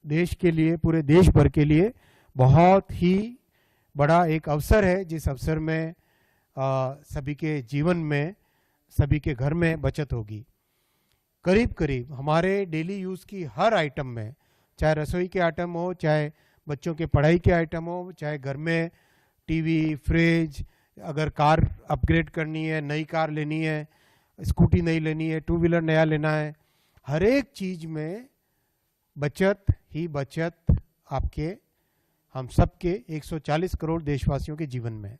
देश के लिए, पूरे देश भर के लिए बहुत ही बड़ा एक अवसर है, जिस अवसर में सभी के जीवन में, सभी के घर में बचत होगी। करीब करीब हमारे डेली यूज़ की हर आइटम में, चाहे रसोई के आइटम हो, चाहे बच्चों के पढ़ाई के आइटम हो, चाहे घर में टीवी, फ्रिज, अगर कार अपग्रेड करनी है, नई कार लेनी है, स्कूटी नई लेनी है, टू व्हीलर नया लेना है, हर एक चीज़ में बचत ही बचत आपके, हम सबके 140 करोड़ देशवासियों के जीवन में।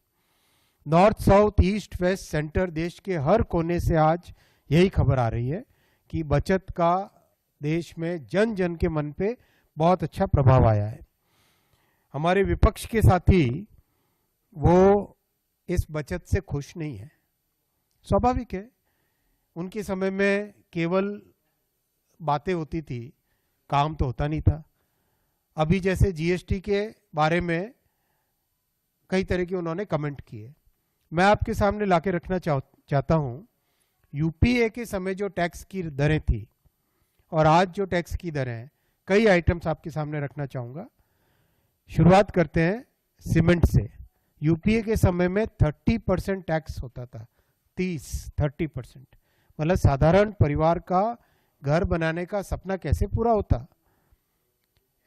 North, south, east, west, centre, देश के हर कोने से आज यही खबर आ रही है कि बचत का देश में जन जन के मन पे बहुत अच्छा प्रभाव आया है। हमारे विपक्ष के साथी वो इस बचत से खुश नहीं है, स्वाभाविक है। उनके समय में केवल बातें होती थी, काम तो होता नहीं था। अभी जैसे जीएसटी के बारे में कई तरह के उन्होंने कमेंट किए, मैं आपके सामने लाके रखना चाहता हूं। यूपीए के समय जो टैक्स की दरें थी और आज जो टैक्स की दरें हैं, कई आइटम्स आपके सामने रखना चाहूँगा। शुरुआत करते हैं सीमेंट से। यूपीए के समय में 30% टैक्स होता था, 30% मतलब साधारण परिवार का घर बनाने का सपना कैसे पूरा होता।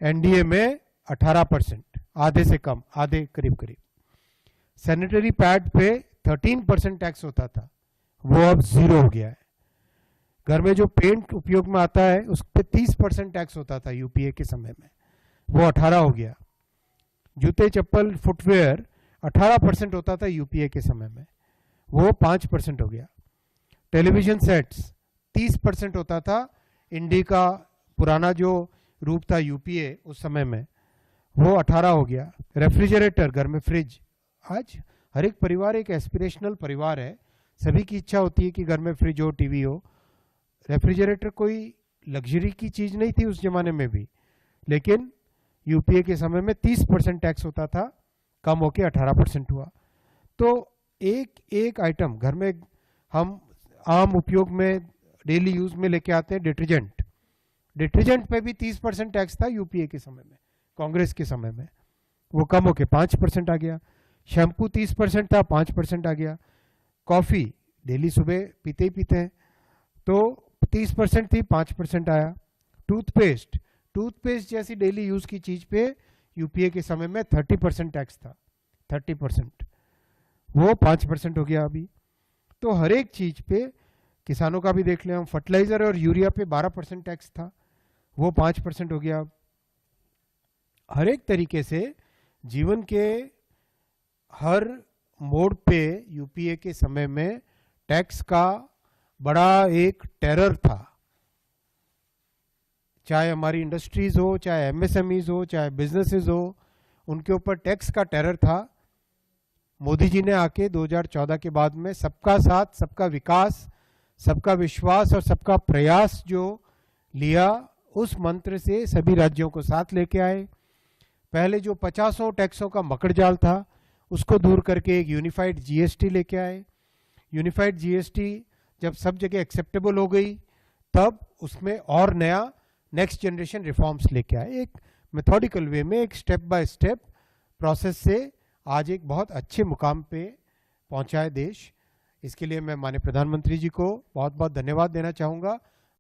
एनडीए में 18%, आधे से कम, आधे करीब करीब। सैनिटरी पैड पे 13% टैक्स होता था, वो अब 0 हो गया है। घर में जो पेंट उपयोग में आता है उस पर 30% टैक्स होता था यूपीए के समय में, वो 18 हो गया। जूते, चप्पल, फुटवेयर 18% होता था यूपीए के समय में, वो 5% हो गया। टेलीविजन सेट्स 30% होता था, इंडी का पुराना जो रूप था यूपीए उस समय में, वो 18 हो गया। रेफ्रिजरेटर, घर में फ्रिज, आज हर एक परिवार एक एस्पिरेशनल परिवार है, सभी की इच्छा होती है कि घर में फ्रिज हो, टीवी हो। रेफ्रिजरेटर कोई लग्जरी की चीज़ नहीं थी उस जमाने में भी, लेकिन यूपीए के समय में 30% टैक्स होता था, कम होके 18% हुआ। तो एक एक आइटम घर में हम आम उपयोग में, डेली यूज में लेके आते हैं, डिटर्जेंट पे भी 30% टैक्स था यूपीए के समय में, कांग्रेस के समय में, वो कम होके 5% आ गया। शैम्पू 30% था, 5% आ गया। कॉफ़ी डेली सुबह पीते ही पीते हैं, तो 30% थी, 5% आया। टूथपेस्ट जैसी डेली यूज की चीज पे यूपीए के समय में 30% टैक्स था, 30%, वो 5% हो गया अभी। तो हर एक चीज पे, किसानों का भी देख लें हम, फर्टिलाइजर और यूरिया पे 12% टैक्स था, वो 5% हो गया। हर एक तरीके से जीवन के हर मोड़ पे यूपीए के समय में टैक्स का बड़ा एक टेरर था। चाहे हमारी इंडस्ट्रीज हो, चाहे एमएसएमईज हो, चाहे बिजनेसेस हो, उनके ऊपर टैक्स का टेरर था। मोदी जी ने आके 2014 के बाद में सबका साथ, सबका विकास, सबका विश्वास और सबका प्रयास जो लिया, उस मंत्र से सभी राज्यों को साथ लेके आए। पहले जो 50 टैक्सों का मकड़जाल था उसको दूर करके एक यूनिफाइड जीएसटी लेके आए। यूनिफाइड जीएसटी जब सब जगह एक्सेप्टेबल हो गई, तब उसमें और नया नेक्स्ट जनरेशन रिफॉर्म्स लेके आए। एक मेथोडिकल वे में, एक स्टेप बाय स्टेप प्रोसेस से आज एक बहुत अच्छे मुकाम पे पहुंचा है देश। इसके लिए मैं माननीय प्रधानमंत्री जी को बहुत बहुत धन्यवाद देना चाहूँगा।